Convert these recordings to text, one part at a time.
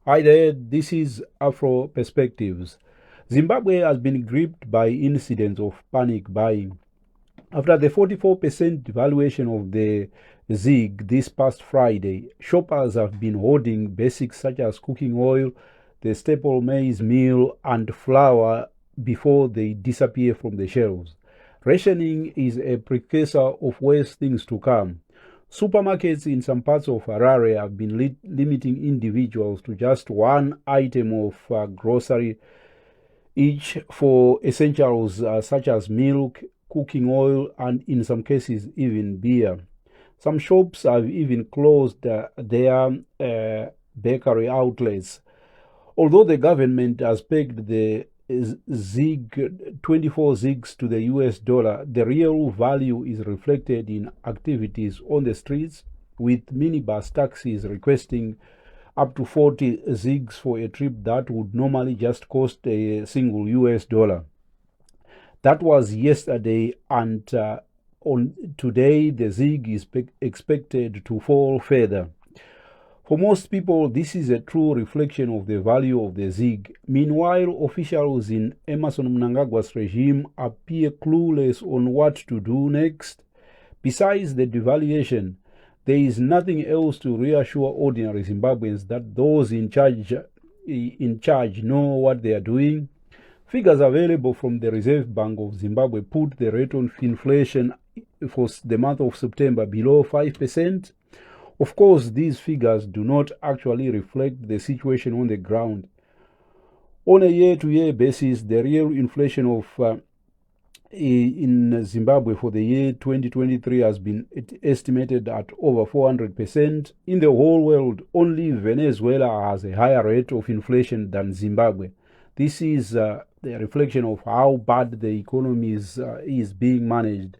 Hi there, this is Afro Perspectives. Zimbabwe has been gripped by incidents of panic buying. After the 44% devaluation of the ZiG this past Friday, shoppers have been hoarding basics such as cooking oil, the staple maize meal, and flour before they disappear from the shelves. Rationing is a precursor of worse things to come. Supermarkets in some parts of Harare have been limiting individuals to just one item of grocery each for essentials such as milk, cooking oil, and in some cases, even beer. Some shops have even closed their bakery outlets. Although the government has pegged the ZiG 24 ZiGs to the US dollar, the real value is reflected in activities on the streets, with minibus taxis requesting up to 40 ZiGs for a trip that would normally just cost a single US dollar. That was yesterday, and on today the ZiG is expected to fall further. For most people, this is a true reflection of the value of the ZiG. Meanwhile, officials in Emmerson Mnangagwa's regime appear clueless on what to do next. Besides the devaluation, there is nothing else to reassure ordinary Zimbabweans that those in charge know what they are doing. Figures available from the Reserve Bank of Zimbabwe put the rate of inflation for the month of September below 5%. Of course, these figures do not actually reflect the situation on the ground. On a year-to-year basis, the real inflation of in Zimbabwe for the year 2023 has been estimated at over 400%. In the whole world, only Venezuela has a higher rate of inflation than Zimbabwe. This is the reflection of how bad the economy is being managed.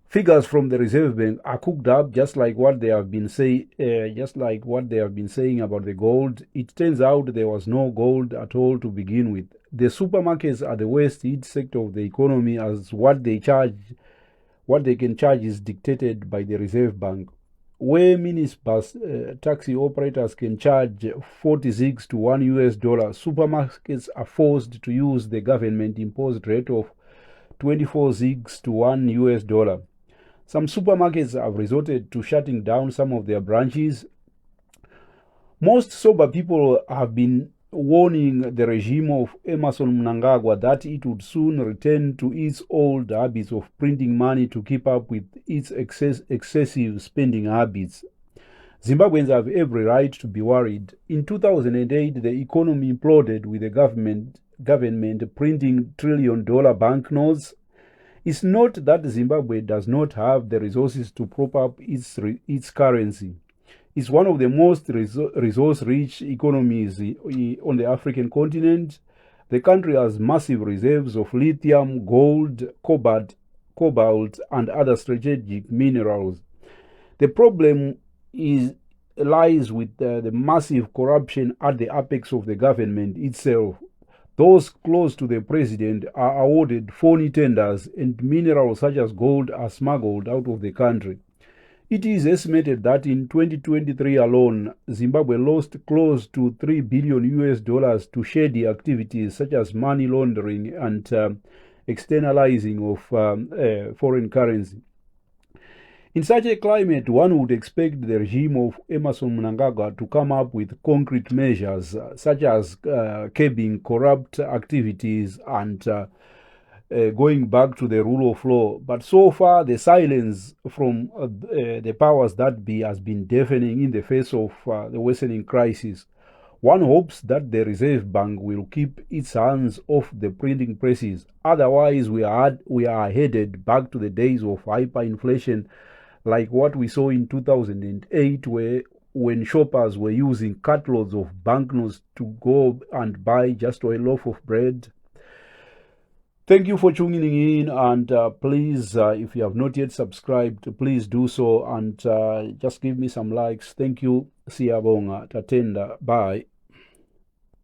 Figures from the Reserve Bank are cooked up just like what they have been saying about the gold. It turns out there was no gold at all to begin with. The supermarkets are the worst hit sector of the economy, as what they can charge is dictated by the Reserve Bank. Where minibus taxi operators can charge 40 ZiGs to $1 US, supermarkets are forced to use the government imposed rate of 24 ZiGs to $1 US. Some supermarkets have resorted to shutting down some of their branches. Most sober people have been warning the regime of Emmerson Mnangagwa that it would soon return to its old habits of printing money to keep up with its excessive spending habits. Zimbabweans have every right to be worried. In 2008, the economy imploded with the government printing trillion-dollar banknotes. It's not that Zimbabwe does not have the resources to prop up its currency. It's one of the most resource-rich economies on the African continent. The country has massive reserves of lithium, gold, cobalt, and other strategic minerals. The problem lies with the massive corruption at the apex of the government itself. Those close to the president are awarded phony tenders, and minerals such as gold are smuggled out of the country. It is estimated that in 2023 alone, Zimbabwe lost close to $3 billion US to shady activities such as money laundering and externalizing of foreign currency. In such a climate, one would expect the regime of Emmerson Mnangagwa to come up with concrete measures such as curbing corrupt activities and going back to the rule of law. But so far, the silence from the powers that be has been deafening in the face of the worsening crisis. One hopes that the Reserve Bank will keep its hands off the printing presses. Otherwise, we are headed back to the days of hyperinflation, like what we saw in 2008, when shoppers were using cartloads of banknotes to go and buy just a loaf of bread. Thank you for tuning in, and please, if you have not yet subscribed, please do so, and just give me some likes. Thank you. Siyabonga. Tatenda. Bye.